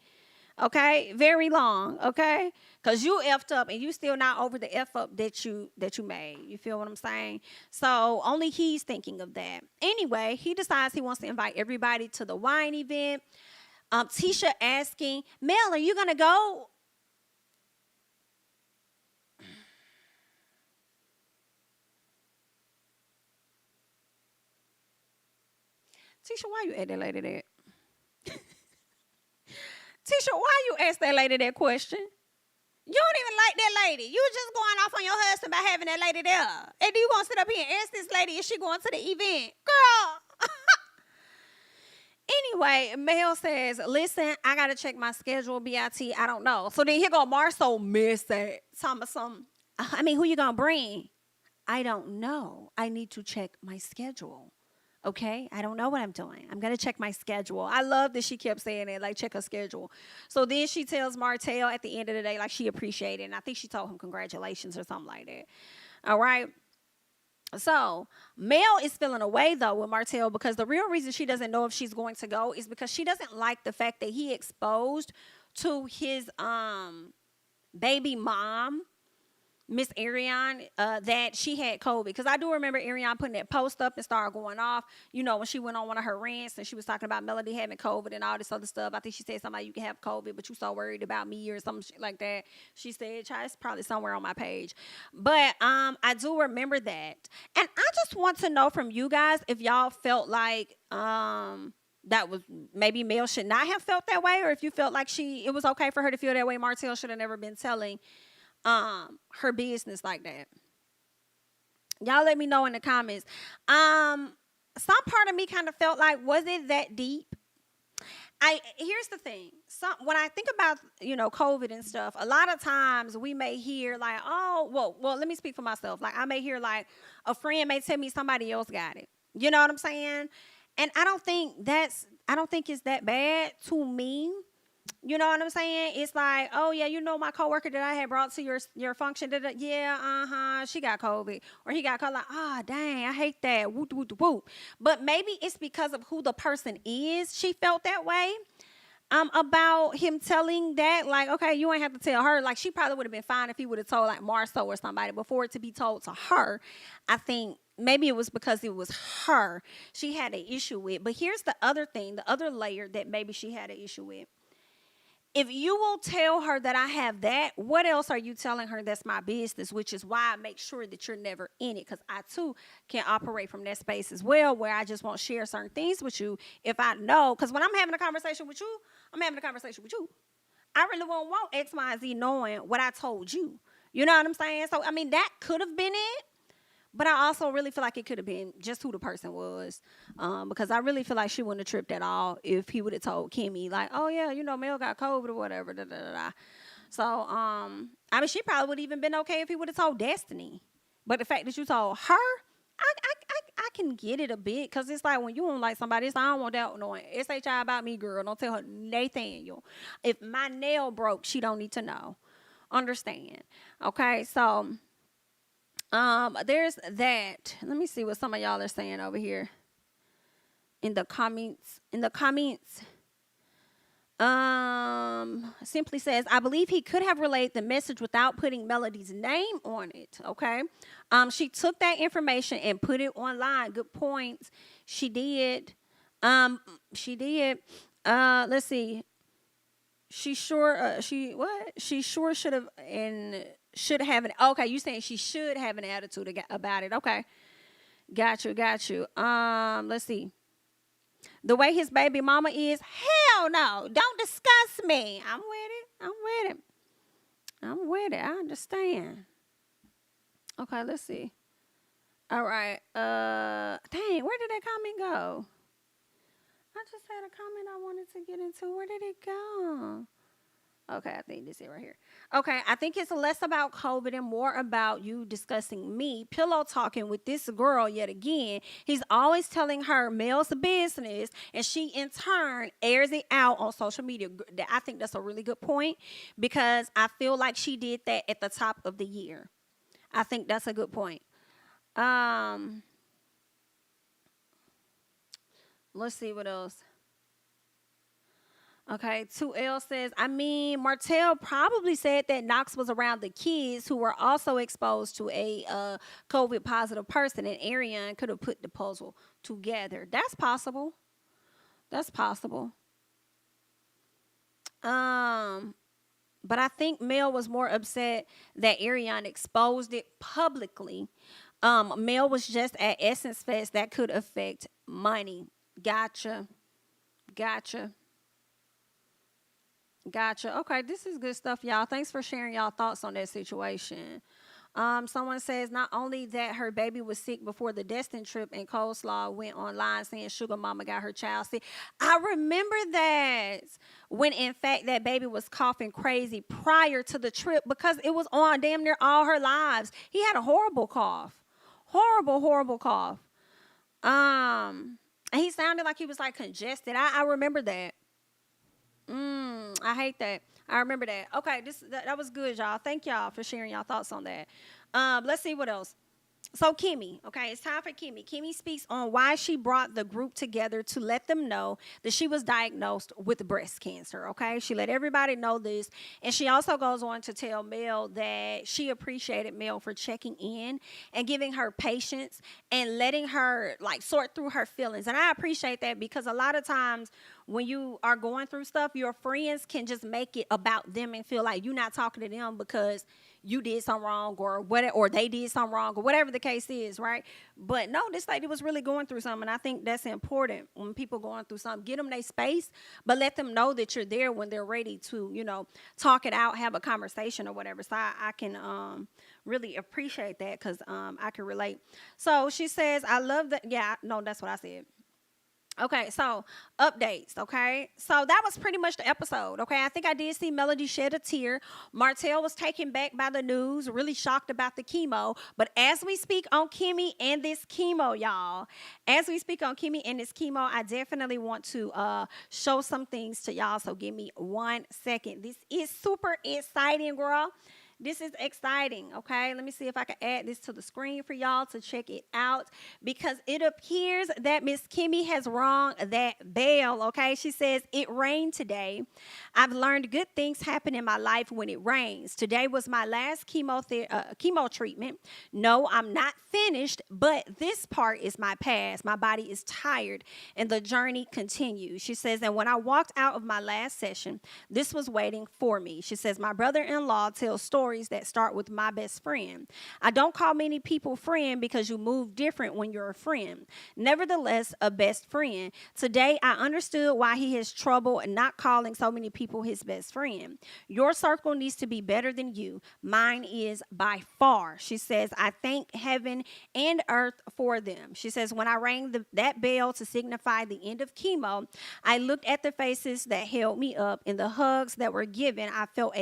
Okay, very long, okay? Because you effed up and you still not over the F up that you made. You feel what I'm saying? So only he's thinking of that. Anyway, he decides he wants to invite everybody to the wine event. Tisha asking, Mel, are you going to go? Tisha, why you at that lady that? Tisha, why you ask that lady that question? You don't even like that lady. You just going off on your husband by having that lady there. And you going to sit up here and ask this lady if she going to the event? Girl. Anyway, Mel says, listen, I got to check my schedule, BIT. I don't know. So then here go Marsau messy. Who you going to bring? I don't know. I need to check my schedule. Okay, I don't know what I'm doing. I'm going to check my schedule. I love that she kept saying it, like check her schedule. So then she tells Martell at the end of the day, like she appreciated it. And I think she told him congratulations or something like that. All right. So Mel is feeling away, though, with Martell because the real reason she doesn't know if she's going to go is because she doesn't like the fact that he exposed to his baby mom Miss Ariane that she had COVID. Because I do remember Ariane putting that post up and started going off, when she went on one of her rants and she was talking about Melody having COVID and all this other stuff. I think she said somebody, you can have COVID, but you so worried about me or some shit like that. She said, it's probably somewhere on my page. But I do remember that. And I just want to know from you guys if y'all felt like that was maybe Mel should not have felt that way, or if you felt like it was okay for her to feel that way. Martell should have never been telling her business like that. Y'all let me know in the comments. Some part of me kind of felt like, was it that deep? Here's the thing. When I think about, COVID and stuff, a lot of times we may hear like, oh, well, let me speak for myself. Like I may hear like a friend may tell me somebody else got it. You know what I'm saying? And I don't think it's that bad to me. You know what I'm saying? It's like, oh yeah, my coworker that I had brought to your function. Yeah, she got COVID, or he got COVID. Like, dang, I hate that. Whoop, whoop, whoop. But maybe it's because of who the person is. She felt that way. About him telling that, like, okay, you ain't have to tell her. Like, she probably would have been fine if he would have told like Marsau or somebody. Before it to be told to her, I think maybe it was because it was her she had an issue with. But here's the other thing, the other layer that maybe she had an issue with. If you will tell her that I have that, what else are you telling her that's my business? Which is why I make sure that you're never in it, because I too can operate from that space as well, where I just won't share certain things with you if I know. Because when I'm having a conversation with you, I'm having a conversation with you. I really won't want X, Y, and Z knowing what I told you. You know what I'm saying? So, I mean, that could have been it. But I also really feel like it could have been just who the person was, because I really feel like she wouldn't have tripped at all if he would have told Kimmy, like, oh, yeah, Mel got COVID or whatever. Da, da, da, da. So, I mean, she probably would have even been okay if he would have told Destiny. But the fact that you told her, I can get it a bit, because it's like when you don't like somebody, it's like, I don't want that knowing SHI about me, girl. Don't tell her Nathaniel. If my nail broke, she don't need to know. Understand. Okay, so... there's that. Let me see what some of y'all are saying over here in the comments. Simply says, I believe he could have relayed the message without putting Melody's name on it. Okay. She took that information and put it online. Good points. She did. Let's see. She sure should have okay, you saying she should have an attitude about it. Okay. Got you. Let's see. The way his baby mama is, hell no. Don't discuss me. I'm with it. I understand. Okay, let's see. All right. Dang, where did that comment go? I just had a comment I wanted to get into. Where did it go? Okay, I think this is right here. Okay, I think it's less about COVID and more about you discussing me, pillow talking with this girl yet again. He's always telling her Mel's business, and she in turn airs it out on social media. I think that's a really good point, because I feel like she did that at the top of the year. I think that's a good point. Let's see what else. Okay, 2L says, I mean, Martell probably said that Knox was around the kids who were also exposed to a COVID positive person, and Ariane could have put the puzzle together. That's possible. But I think Mel was more upset that Ariane exposed it publicly. Mel was just at Essence Fest. That could affect money. Gotcha. Okay, this is good stuff, y'all. Thanks for sharing y'all thoughts on that situation. Someone says not only that her baby was sick before the Destin trip, and Coleslaw went online saying Sugar Mama got her child sick. I remember that, when in fact that baby was coughing crazy prior to the trip, because it was on damn near all her lives. He had a horrible cough. Horrible cough. And he sounded like he was like congested. I remember that. I hate that. I remember that. Okay, that was good, y'all. Thank y'all for sharing y'all thoughts on that. Let's see what else. So Kimmy, okay, it's time for Kimmy. Kimmy speaks on why she brought the group together to let them know that she was diagnosed with breast cancer, okay? She let everybody know this. And she also goes on to tell Mel that she appreciated Mel for checking in and giving her patience and letting her like sort through her feelings. And I appreciate that because a lot of times when you are going through stuff, your friends can just make it about them and feel like you're not talking to them because you did something wrong or what, or they did something wrong or whatever the case is, right? But no, this lady was really going through something. And I think that's important when people going through something. Get them their space, but let them know that you're there when they're ready to, talk it out, have a conversation or whatever. So I can really appreciate that because I can relate. So she says, I love that. Yeah, no, that's what I said. Okay, so updates. Okay, so that was pretty much the episode. Okay, I think I did see Melody shed a tear. Martell was taken back by the news, really shocked about the chemo. But as we speak on Kimmy and this chemo, y'all, as we speak on Kimmy and this chemo, I definitely want to show some things to y'all. So give me 1 second. This is super exciting, girl. This is exciting, okay? Let me see if I can add this to the screen for y'all to check it out because it appears that Miss Kimmy has rung that bell, okay? She says, it rained today. I've learned good things happen in my life when it rains. Today was my last chemo treatment. No, I'm not finished, but this part is my past. My body is tired and the journey continues. She says, and when I walked out of my last session, this was waiting for me. She says, my brother-in-law tells stories that start with my best friend. I don't call many people friend because you move different when you're a friend. Nevertheless, a best friend. Today, I understood why he has trouble not calling so many people his best friend. Your circle needs to be better than you. Mine is by far. She says, I thank heaven and earth for them. She says, when I rang that bell to signify the end of chemo, I looked at the faces that held me up and the hugs that were given. I felt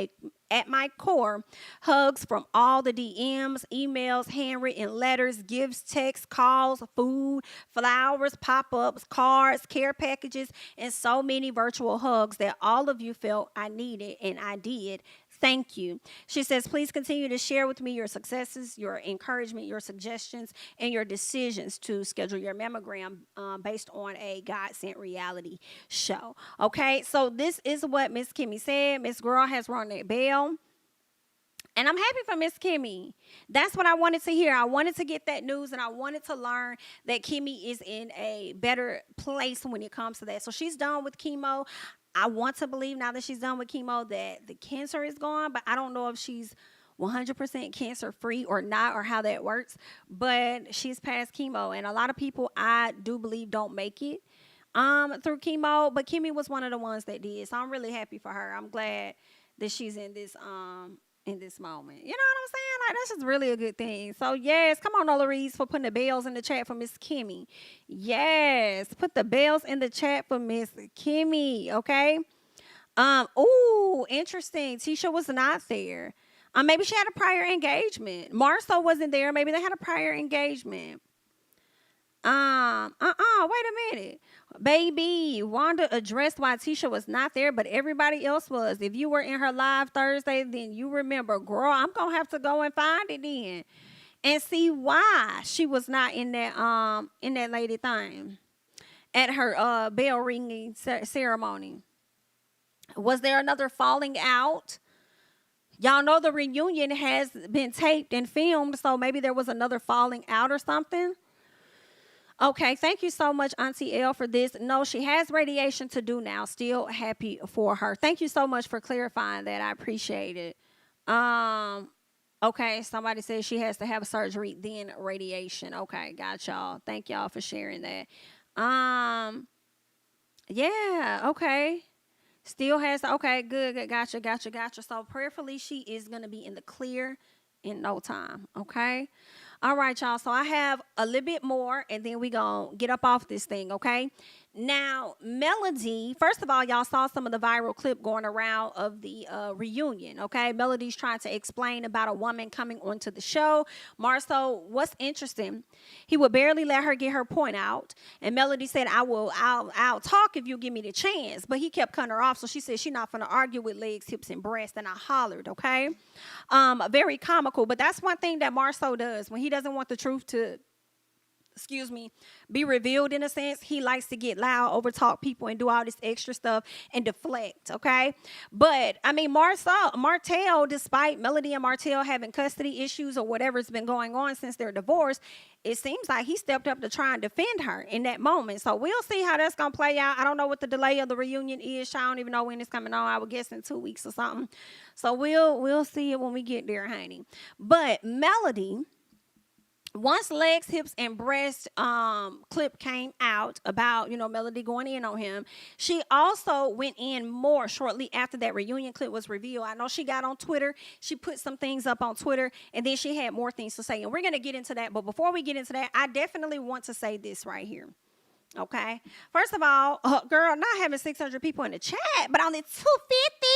at my core, hugs from all the DMs, emails, handwritten letters, gifts, texts, calls, food, flowers, pop-ups, cards, care packages, and so many virtual hugs that all of you felt I needed, and I did. Thank you. She says, please continue to share with me your successes, your encouragement, your suggestions, and your decisions to schedule your mammogram based on a God sent reality show. Okay, so this is what Miss Kimmy said. Miss Girl has rung that bell. And I'm happy for Miss Kimmy. That's what I wanted to hear. I wanted to get that news and I wanted to learn that Kimmy is in a better place when it comes to that. So she's done with chemo. I want to believe now that she's done with chemo that the cancer is gone, but I don't know if she's 100% cancer free or not or how that works. But she's past chemo. And a lot of people I do believe don't make it through chemo. But Kimmy was one of the ones that did. So I'm really happy for her. I'm glad that she's in this moment. You know what I'm saying? Like, that's just really a good thing. So, yes, come on, Nola Reese, for putting the bells in the chat for Miss Kimmy. Yes, put the bells in the chat for Miss Kimmy, okay? Ooh, interesting. Tisha was not there. Maybe she had a prior engagement. Marsau wasn't there. Maybe they had a prior engagement. Wait a minute. Baby, Wanda addressed why Tisha was not there, but everybody else was. If you were in her live Thursday, then you remember, girl, I'm gonna have to go and find it then and see why she was not in that lady thing at her bell ringing ceremony. Was there another falling out? Y'all know the reunion has been taped and filmed, so maybe there was another falling out or something. Okay, thank you so much, Auntie L, for this. No, she has radiation to do now. Still happy for her. Thank you so much for clarifying that. I appreciate it. Okay, somebody says she has to have surgery, then radiation. Okay, got y'all. Thank y'all for sharing that. Yeah, okay. Still has, okay, good, gotcha. So prayerfully, she is going to be in the clear in no time, okay? All right, y'all. So I have a little bit more, and then we gonna get up off this thing, okay? Now, Melody, first of all, y'all saw some of the viral clip going around of the reunion, okay? Melody's trying to explain about a woman coming onto the show. Marsau, what's interesting, he would barely let her get her point out. And Melody said, I'll talk if you give me the chance. But he kept cutting her off, so she said she's not going to argue with legs, hips, and breasts. And I hollered, okay? Very comical, but that's one thing that Marsau does. When he doesn't want the truth to be revealed in a sense, he likes to get loud, overtalk people, and do all this extra stuff and deflect, okay? But, I mean, Martell, despite Melody and Martell having custody issues or whatever's been going on since their divorce, it seems like he stepped up to try and defend her in that moment. So we'll see how that's going to play out. I don't know what the delay of the reunion is. I don't even know when it's coming on. I would guess in 2 weeks or something. So we'll see it when we get there, honey. But Melody, once legs, hips, and breast clip came out about, Melody going in on him, she also went in more shortly after that reunion clip was revealed. I know she got on Twitter. She put some things up on Twitter, and then she had more things to say. And we're going to get into that. But before we get into that, I definitely want to say this right here. Okay? First of all, girl, not having 600 people in the chat, but only 250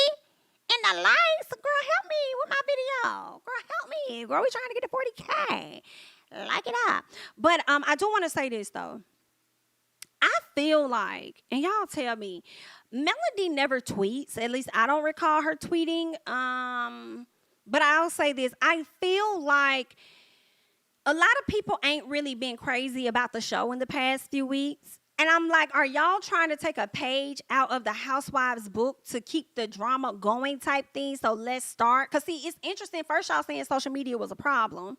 in the likes. Girl, help me with my video. Girl, help me. Girl, we trying to get to 40K. Like it up. But I do want to say this, though. I feel like, and y'all tell me, Melody never tweets. At least I don't recall her tweeting. But I'll say this. I feel like a lot of people ain't really been crazy about the show in the past few weeks. And I'm like, are y'all trying to take a page out of the Housewives book to keep the drama going type thing? So let's start. Because, see, it's interesting. First, y'all saying social media was a problem.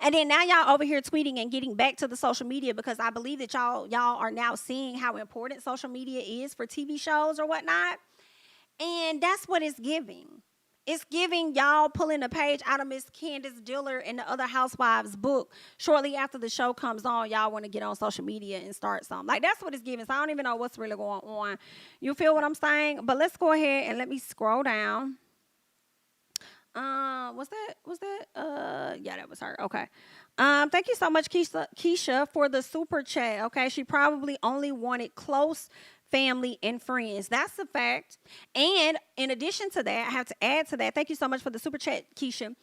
And then now y'all over here tweeting and getting back to the social media because I believe that y'all are now seeing how important social media is for TV shows or whatnot. And that's what it's giving. It's giving y'all pulling a page out of Miss Candace Diller and the other Housewives book. Shortly after the show comes on, y'all want to get on social media and start something. Like, that's what it's giving. So I don't even know what's really going on. You feel what I'm saying? But let's go ahead and let me scroll down. Was that? Yeah, that was her. Okay. Thank you so much, Keisha, for the super chat. Okay. She probably only wanted close family and friends. That's a fact. And in addition to that, I have to add to that. Thank you so much for the super chat, Keisha.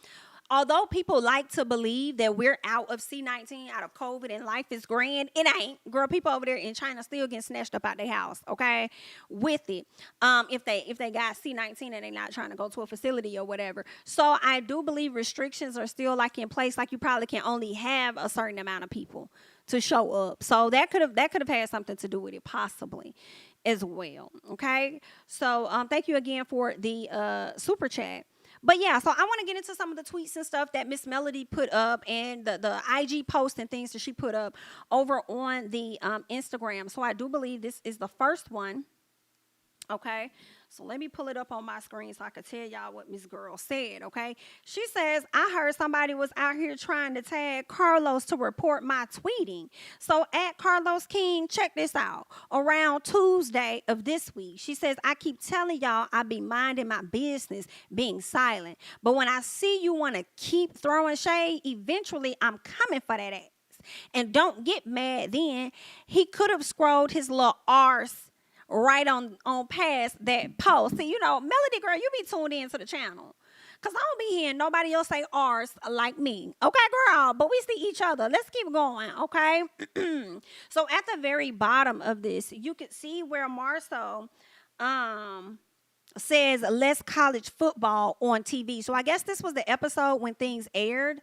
Although people like to believe that we're out of C-19, out of COVID, and life is grand, it ain't. Girl, people over there in China still getting snatched up out their house, okay, with it. If they got C-19 and they're not trying to go to a facility or whatever. So I do believe restrictions are still like in place. Like you probably can only have a certain amount of people to show up. So that could have had something to do with it, possibly, as well. Okay. So thank you again for the super chat. But yeah, so I want to get into some of the tweets and stuff that Miss Melody put up and the IG posts and things that she put up over on the Instagram. So I do believe this is the first one. Okay, so let me pull it up on my screen so I can tell y'all what Miss Girl said, okay? She says, I heard somebody was out here trying to tag Carlos to report my tweeting. So at Carlos King, check this out. Around Tuesday of this week, she says, I keep telling y'all I be minding my business, being silent. But when I see you want to keep throwing shade, eventually I'm coming for that ass. And don't get mad then. He could have scrolled his little arse right on past that post. See, Melody Girl, you be tuned into the channel. Because I don't be hearing nobody else say ours like me. Okay, girl? But we see each other. Let's keep going, okay? So at the very bottom of this, you can see where Marsau says less college football on TV. So I guess this was the episode when things aired.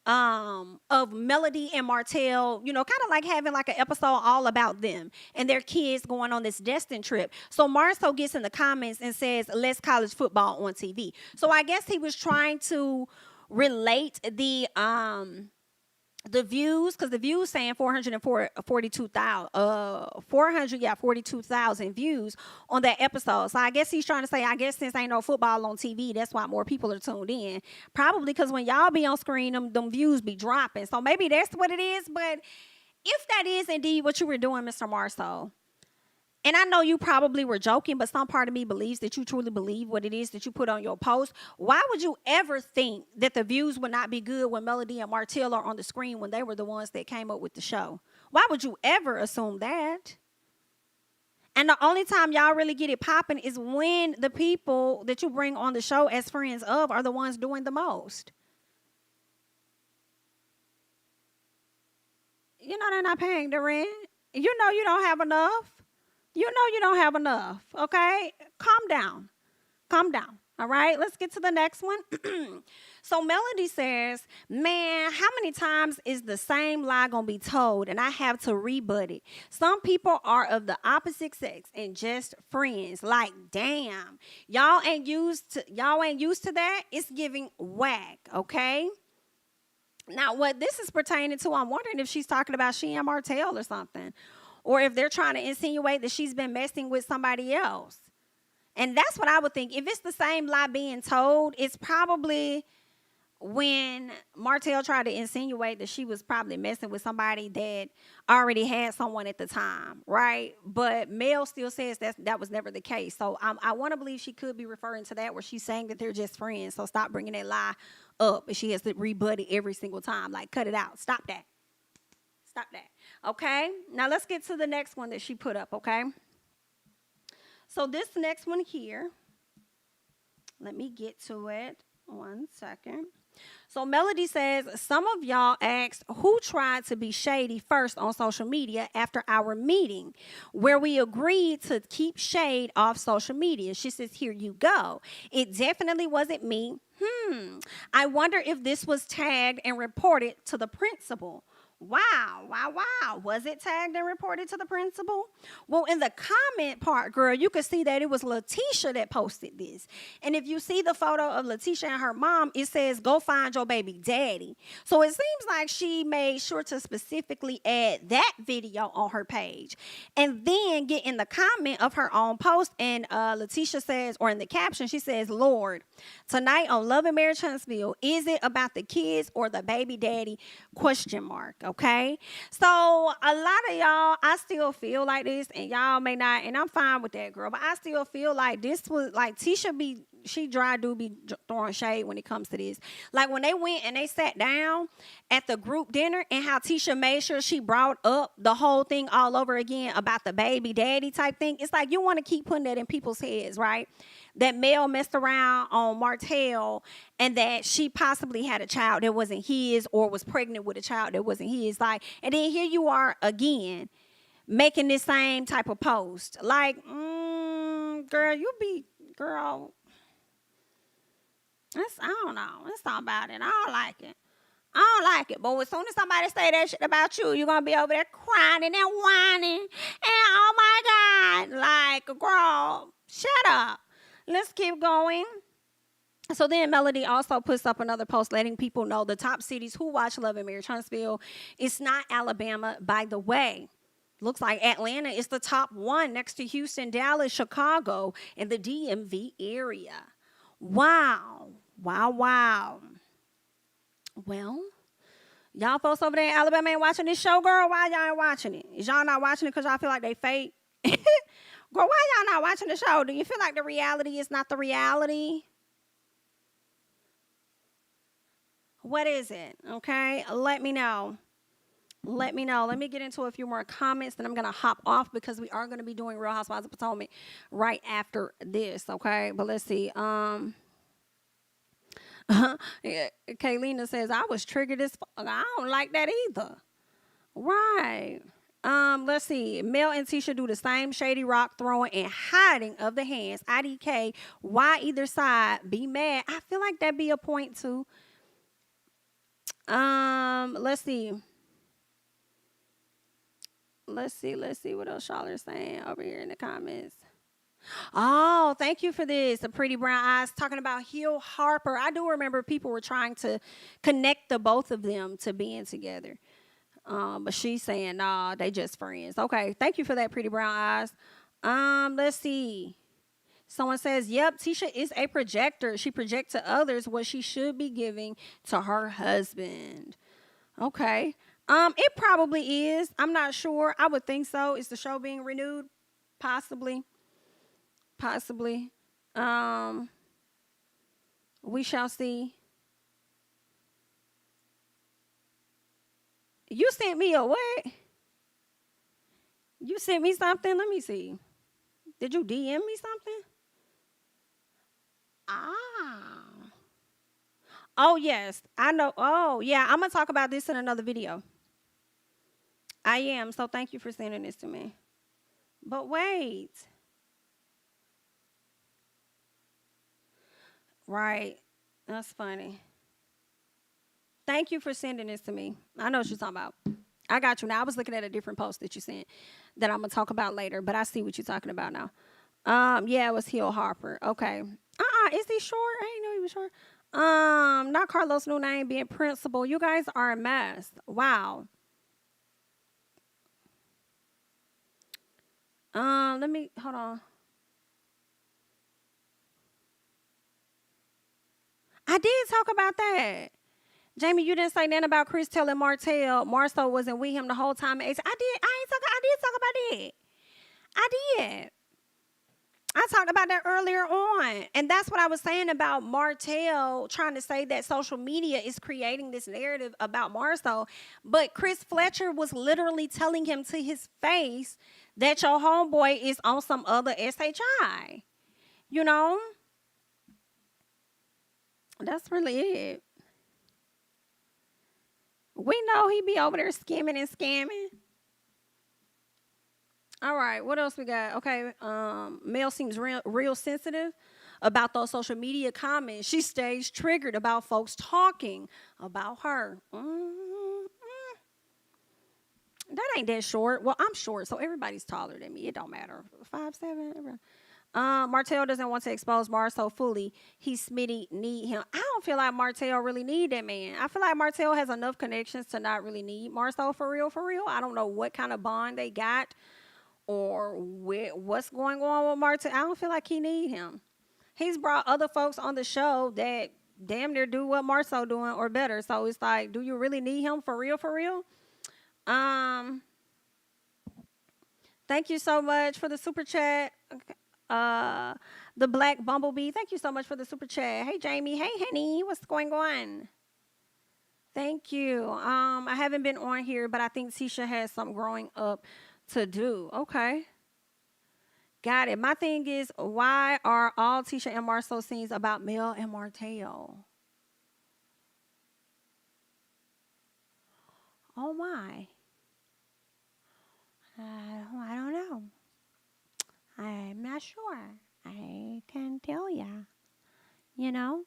Of Melody and Martell, kind of like having like an episode all about them and their kids going on this destined trip. So Marsau gets in the comments and says, less college football on TV. So I guess he was trying to relate the views, because the views saying 442,000 views on that episode. So I guess he's trying to say, I guess since ain't no football on TV, that's why more people are tuned in. Probably because when y'all be on screen, them views be dropping. So maybe that's what it is. But if that is indeed what you were doing, Mr. Marsau, and I know you probably were joking, but some part of me believes that you truly believe what it is that you put on your post. Why would you ever think that the views would not be good when Melody and Martell are on the screen when they were the ones that came up with the show? Why would you ever assume that? And the only time y'all really get it popping is when the people that you bring on the show as friends of are the ones doing the most. You know they're not paying the rent. You know you don't have enough. You know you don't have enough. Okay? Calm down. Calm down. All right, let's get to the next one. So Melody says, man, how many times is the same lie gonna be told and I have to rebut it? Some people are of the opposite sex and just friends. Like, damn, y'all ain't used to that. It's giving whack, okay? Now, what this is pertaining to, I'm wondering if she's talking about she and Martell or something. Or if they're trying to insinuate that she's been messing with somebody else. And that's what I would think. If it's the same lie being told, it's probably when Martell tried to insinuate that she was probably messing with somebody that already had someone at the time, right? But Mel still says that was never the case. So I want to believe she could be referring to that where she's saying that they're just friends. So stop bringing that lie up. And she has to rebut it every single time. Like, cut it out. Stop that. Stop that. Okay? Now let's get to the next one that she put up, okay? So this next one here, let me get to it. 1 second. So Melody says, some of y'all asked who tried to be shady first on social media after our meeting where we agreed to keep shade off social media. She says, here you go. It definitely wasn't me. I wonder if this was tagged and reported to the principal. Wow. Was it tagged and reported to the principal? Well, in the comment part, girl, you could see that it was Letitia that posted this. And if you see the photo of Letitia and her mom, it says, go find your baby daddy. So it seems like she made sure to specifically add that video on her page. And then get in the comment of her own post, and Letitia says, or in the caption, she says, Lord, tonight on Love and Marriage Huntsville, is it about the kids or the baby daddy? ? Okay, so a lot of y'all, I still feel like this, and y'all may not, and I'm fine with that, girl, but I still feel like this was like Tisha she be throwing shade when it comes to this. Like when they went and they sat down at the group dinner and how Tisha made sure she brought up the whole thing all over again about the baby daddy type thing. It's like you want to keep putting that in people's heads, right? That Mel messed around on Martell and that she possibly had a child that wasn't his or was pregnant with a child that wasn't his. Like, and then here you are again making this same type of post. Like, girl, I don't know. Let's talk about it. I don't like it. I don't like it. But as soon as somebody say that shit about you, you're going to be over there crying and then whining. And oh my God. Like, girl, shut up. Let's keep going. So then Melody also puts up another post letting people know the top cities who watch Love and Marriage Huntsville. It's not Alabama, by the way. Looks like Atlanta is the top one next to Houston, Dallas, Chicago, and the DMV area. Wow. Well, y'all folks over there in Alabama ain't watching this show, girl. Why y'all ain't watching it? Is y'all not watching it because y'all feel like they fake? Girl, why y'all not watching the show? Do you feel like the reality is not the reality? What is it? Okay, let me know. Let me get into a few more comments, then I'm going to hop off because we are going to be doing Real Housewives of Potomac right after this, okay? But let's see. Kaylina says, I was triggered as fuck. I don't like that either. Right. Let's see. Mel and Tisha do the same shady rock throwing and hiding of the hands. IDK, why either side be mad? I feel like that'd be a point too. Let's see. Let's see what else y'all are saying over here in the comments. Oh, thank you for this. The Pretty Brown Eyes talking about Hill Harper. I do remember people were trying to connect the both of them to being together. But she's saying, nah, they just friends. Okay, thank you for that, Pretty Brown Eyes. Let's see. Someone says, yep, Tisha is a projector. She projects to others what she should be giving to her husband. Okay. It probably is. I'm not sure. I would think so. Is the show being renewed? Possibly. We shall see. You sent me a what? You sent me something? Let me see. Did you DM me something? Ah. Oh, yes. I know. Oh, yeah. I'm going to talk about this in another video. I am. So thank you for sending this to me. But wait. Right. That's funny. Thank you for sending this to me. I know what you're talking about. I got you now. I was looking at a different post that you sent that I'm gonna talk about later, but I see what you're talking about now. Yeah, it was Hill Harper. Okay. Is he short? I didn't know he was short. Not Carlos' new name being principal. You guys are a mess. Wow. Let me hold on. I did talk about that. Jamie, you didn't say nothing about Chris telling Martell Marsau wasn't with him the whole time. I did. I did talk about that. I did. I talked about that earlier on. And that's what I was saying about Martell trying to say that social media is creating this narrative about Marsau. But Chris Fletcher was literally telling him to his face that your homeboy is on some other SHI. You know? That's really it. We know he be over there skimming and scamming. All right, what else we got? Okay, Mel seems real sensitive about those social media comments. She stays triggered about folks talking about her. That ain't that short. Well, I'm short, so everybody's taller than me. It don't matter. 5'7". Martell doesn't want to expose Marsau fully. Smitty need him. I don't feel like Martell really need that man. I feel like Martell has enough connections to not really need Marsau for real, for real. I don't know what kind of bond they got or what's going on with Martell. I don't feel like he need him. He's brought other folks on the show that damn near do what Marsau doing or better. So it's like, do you really need him for real, for real? Thank you so much for the super chat. Okay. The Black Bumblebee. Thank you so much for the super chat. Hey Jamie. Hey honey. What's going on? Thank you. I haven't been on here, but I think Tisha has some growing up to do. Okay. Got it. My thing is, why are all Tisha and Marsau scenes about Mel and Martell? Oh my. I don't know. I'm not sure. I can tell ya. You know?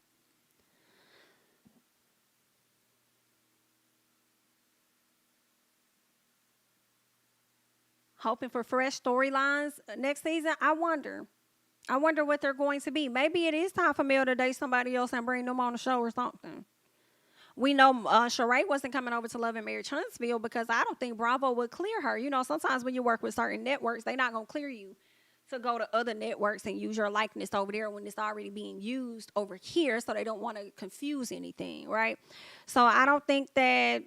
Hoping for fresh storylines next season. I wonder. I wonder what they're going to be. Maybe it is time for Mel to date somebody else and bring them on the show or something. We know Sheree wasn't coming over to Love and Marriage Huntsville because I don't think Bravo would clear her. You know, sometimes when you work with certain networks, they're not going to clear you to go to other networks and use your likeness over there when it's already being used over here, so they don't want to confuse anything, right? So I don't think that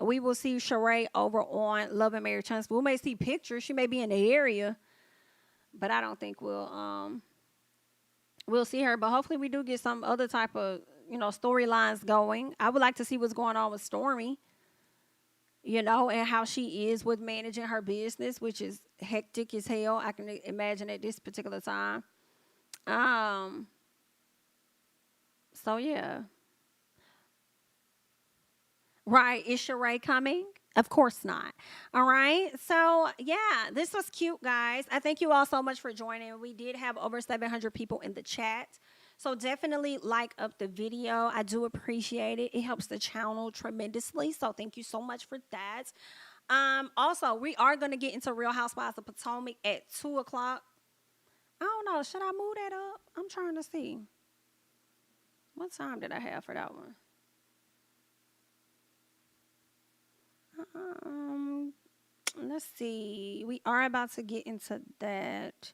we will see Sheree over on Love and Marriage Huntsville. We may see pictures. She may be in the area, but I don't think we'll see her. But hopefully we do get some other type of storylines going. I would like to see what's going on with Stormy, and how she is with managing her business, which is hectic as hell. I can imagine at this particular time. So yeah. Right. Is Sheree coming? Of course not. All right. So, yeah, this was cute, guys. I thank you all so much for joining. We did have over 700 people in the chat. So, definitely like up the video. I do appreciate it. It helps the channel tremendously. So, thank you so much for that. Also, we are going to get into Real Housewives of Potomac at 2 o'clock. I don't know. Should I move that up? I'm trying to see. What time did I have for that one? Let's see. We are about to get into that.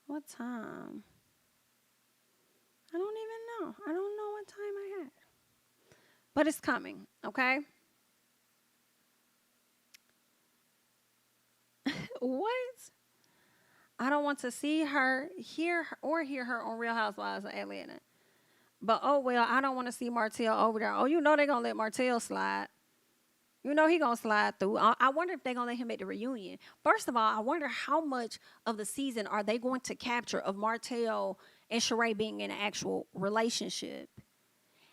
What time? I don't even know. I don't know what time I had. But it's coming, okay? What? I don't want to see her, hear her on Real Housewives of Atlanta. But oh well, I don't want to see Martell over there. Oh, they're gonna let Martell slide. You know he gonna slide through. I wonder if they're gonna let him at the reunion. First of all, I wonder how much of the season are they going to capture of Martell and Sheree being in an actual relationship.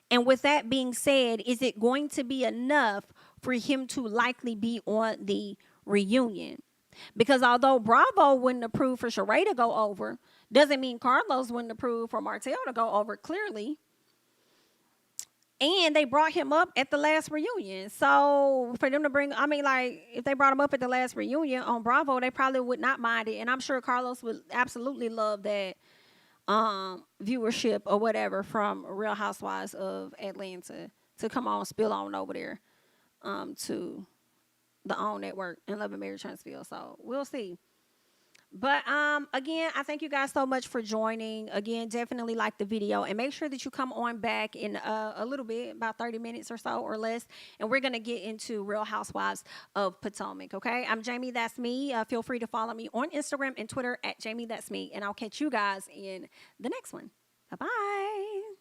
And with that being said, is it going to be enough for him to likely be on the reunion? Because although Bravo wouldn't approve for Sheree to go over, doesn't mean Carlos wouldn't approve for Martell to go over, clearly. And they brought him up at the last reunion. So for them to bring, I mean, like, if they brought him up at the last reunion on Bravo, they probably would not mind it. And I'm sure Carlos would absolutely love that viewership or whatever from Real Housewives of Atlanta to come on, spill on over there to the OWN network and Love and Marriage Huntsville. So we'll see. But again, I thank you guys so much for joining. Again, definitely like the video and make sure that you come on back in a little bit, about 30 minutes or so or less. And we're going to get into Real Housewives of Potomac, okay? I'm Jamie, that's me. Feel free to follow me on Instagram and Twitter at Jamie, that's me. And I'll catch you guys in the next one. Bye-bye.